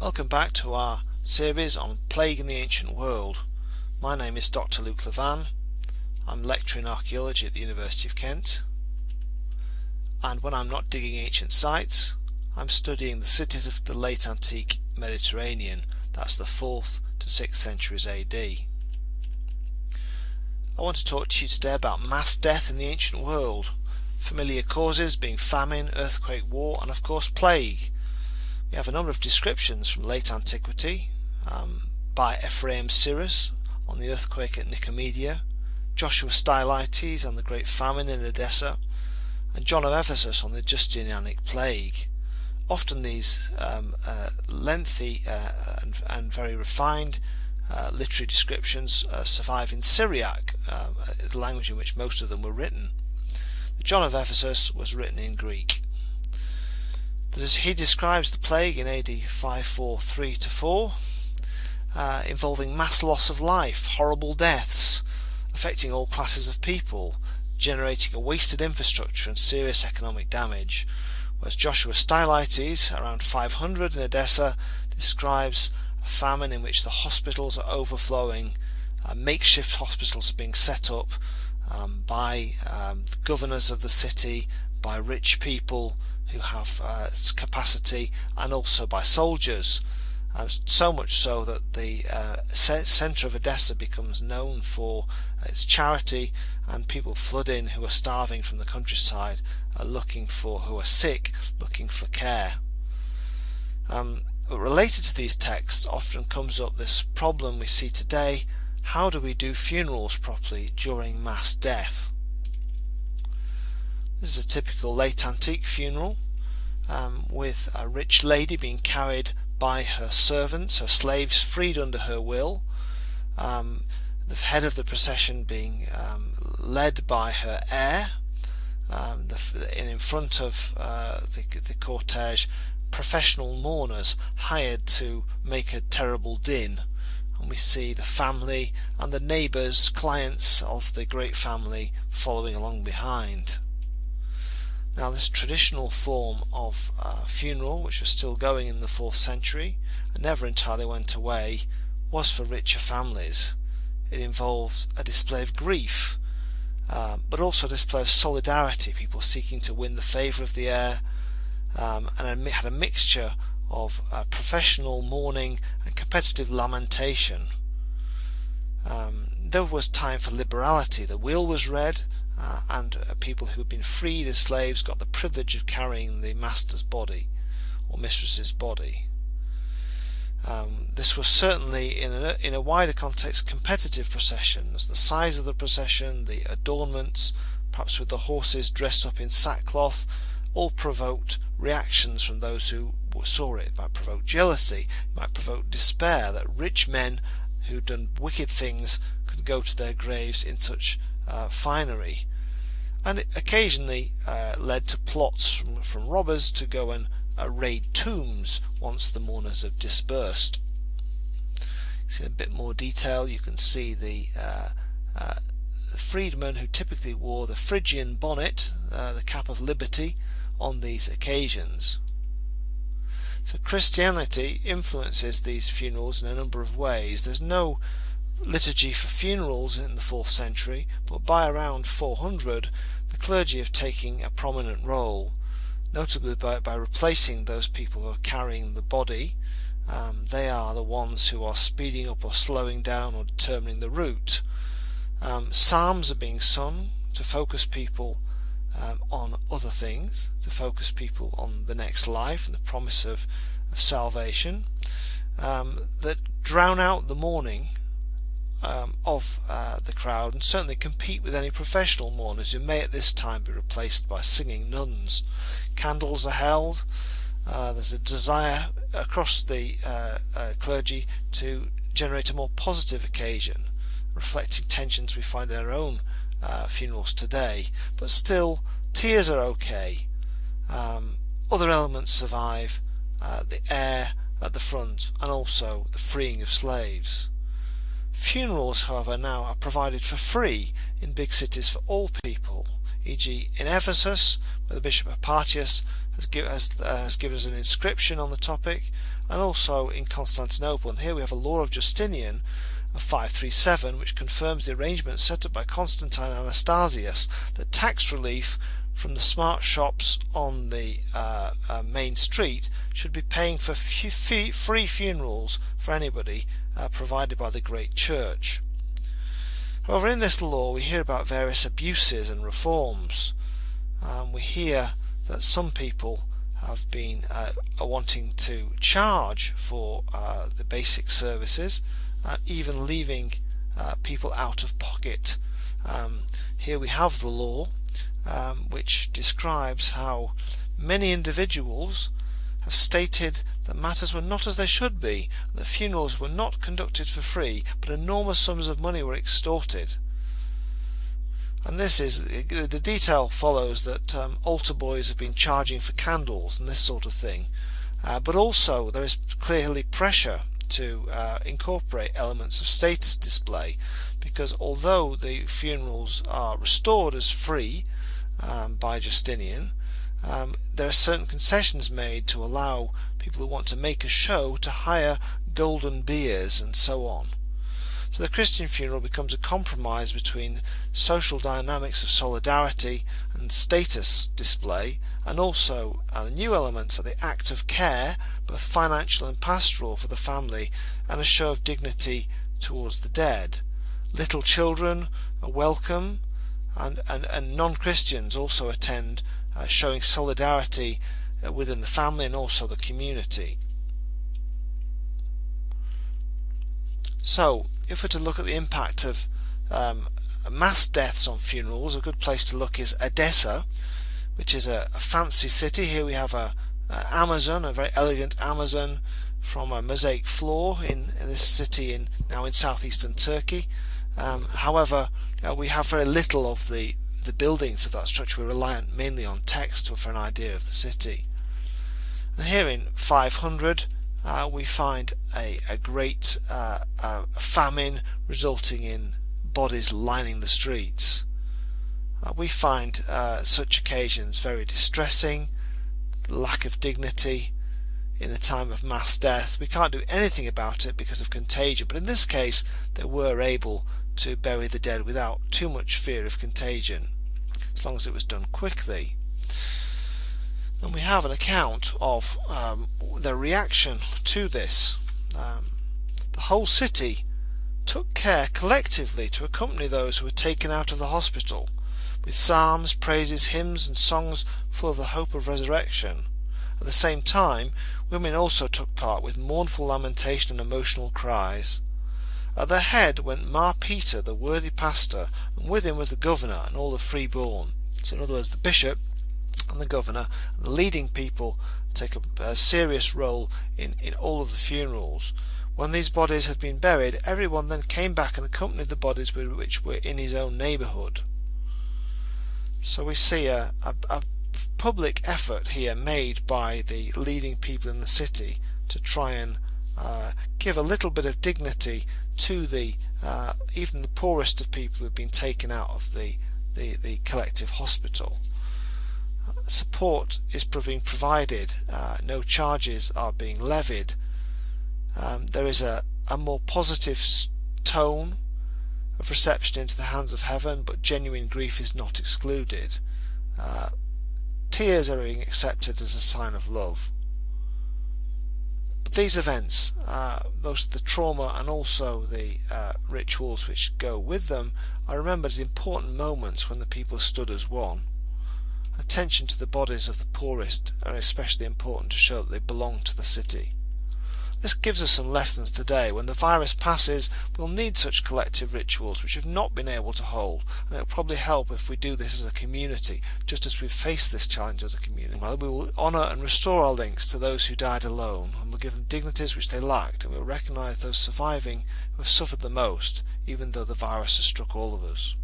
Welcome back to our series on Plague in the Ancient World. My name is Dr. Luke Lavan. I'm lecturer in archaeology at the University of Kent, and when I'm not digging ancient sites, I'm studying the cities of the late antique Mediterranean. That's the 4th to 6th centuries AD. I want to talk to you today about mass death in the ancient world, familiar causes being famine, earthquake, war, and of course plague. We have a number of descriptions from late antiquity by Ephraim Syrus on the earthquake at Nicomedia, Joshua Stylites on the great famine in Edessa, and John of Ephesus on the Justinianic plague. Often these lengthy and very refined literary descriptions survive in Syriac, the language in which most of them were written. The John of Ephesus was written in Greek. He describes the plague in AD 543-4, involving mass loss of life, horrible deaths, affecting all classes of people, generating a wasted infrastructure and serious economic damage, whereas Joshua Stylites, around 500 in Edessa, describes a famine in which the hospitals are overflowing, makeshift hospitals are being set up by the governors of the city, by rich people who have capacity, and also by soldiers, so much so that the centre of Edessa becomes known for its charity, and people flood in who are starving from the countryside, who are sick, looking for care. But related to these texts often comes up this problem we see today: how do we do funerals properly during mass death? This is a typical late antique funeral, with a rich lady being carried by her servants, her slaves freed under her will, the head of the procession being led by her heir, in front of the cortege, professional mourners hired to make a terrible din, and we see the family and the neighbours, clients of the great family, following along behind. Now, this traditional form of funeral, which was still going in the 4th century and never entirely went away, was for richer families. It involved a display of grief, but also a display of solidarity, people seeking to win the favour of the heir, and had a mixture of professional mourning and competitive lamentation. There was time for liberality. The will was read, and people who had been freed as slaves got the privilege of carrying the master's body or mistress's body. This was certainly, in a wider context, competitive processions. The size of the procession, the adornments, perhaps with the horses dressed up in sackcloth, all provoked reactions from those who saw it. It might provoke jealousy, it might provoke despair that rich men who'd done wicked things could go to their graves in such finery, and it occasionally led to plots from robbers to go and raid tombs once the mourners have dispersed. In a bit more detail, you can see the freedmen who typically wore the Phrygian bonnet, the cap of liberty, on these occasions. So Christianity influences these funerals in a number of ways. There's no liturgy for funerals in the 4th century, but by around 400 the clergy have taken a prominent role, notably by replacing those people who are carrying the body. They are the ones who are speeding up or slowing down or determining the route. Psalms are being sung to focus people on other things, to focus people on the next life and the promise of salvation, that drown out the mourning of the crowd, and certainly compete with any professional mourners who may at this time be replaced by singing nuns. Candles are held. There's a desire across the clergy to generate a more positive occasion, reflecting tensions we find in our own funerals today, but still tears are okay. Other elements survive, the air at the front, and also the freeing of slaves. Funerals, however, now are provided for free in big cities for all people, e.g. in Ephesus, where the Bishop Hypatius has given us an inscription on the topic, and also in Constantinople. And here we have a law of Justinian of 537, which confirms the arrangement set up by Constantine Anastasius that tax relief from the smart shops on the main street should be paying for free funerals for anybody provided by the great church. However, in this law we hear about various abuses and reforms. We hear that some people have been wanting to charge for the basic services, even leaving people out of pocket. Here we have the law which describes how many individuals have stated that matters were not as they should be, that funerals were not conducted for free, but enormous sums of money were extorted. And this is, the detail follows that altar boys have been charging for candles and this sort of thing, but also there is clearly pressure to incorporate elements of status display, because although the funerals are restored as free by Justinian, there are certain concessions made to allow people who want to make a show to hire golden biers and so on. So the Christian funeral becomes a compromise between social dynamics of solidarity and status display, and also the new elements are the act of care, both financial and pastoral, for the family, and a show of dignity towards the dead. Little children are welcome, and non-Christians also attend, showing solidarity within the family and also the community. So, if we're to look at the impact of mass deaths on funerals, a good place to look is Edessa, which is a fancy city. Here we have an Amazon, a very elegant Amazon from a mosaic floor in this city now in southeastern Turkey. However, we have very little of the buildings of that structure. We're reliant mainly on text for an idea of the city. And here in 500 we find a great famine resulting in bodies lining the streets. We find such occasions very distressing, lack of dignity in the time of mass death. We can't do anything about it because of contagion, but in this case they were able to bury the dead without too much fear of contagion, as long as it was done quickly. And we have an account of their reaction to this. The whole city took care collectively to accompany those who were taken out of the hospital, with psalms, praises, hymns and songs full of the hope of resurrection. At the same time, women also took part with mournful lamentation and emotional cries. At their head went Mar Peter, the worthy pastor, and with him was the governor and all the freeborn. So in other words, the bishop and the governor and the leading people take a serious role in all of the funerals. When these bodies had been buried, everyone then came back and accompanied the bodies which were in his own neighbourhood. So we see a public effort here made by the leading people in the city to try and give a little bit of dignity to the even the poorest of people who have been taken out of the collective hospital. Support is being provided, no charges are being levied. There is a more positive tone of reception into the hands of heaven, but genuine grief is not excluded. Tears are being accepted as a sign of love. But these events, most of the trauma and also the rituals which go with them, are remembered as important moments when the people stood as one. Attention to the bodies of the poorest are especially important to show that they belong to the city. This gives us some lessons today. When the virus passes, we'll need such collective rituals which have not been able to hold, and it will probably help if we do this as a community, just as we've faced this challenge as a community. Well, we will honour and restore our links to those who died alone, and we'll give them dignities which they lacked, and we'll recognise those surviving who have suffered the most, even though the virus has struck all of us.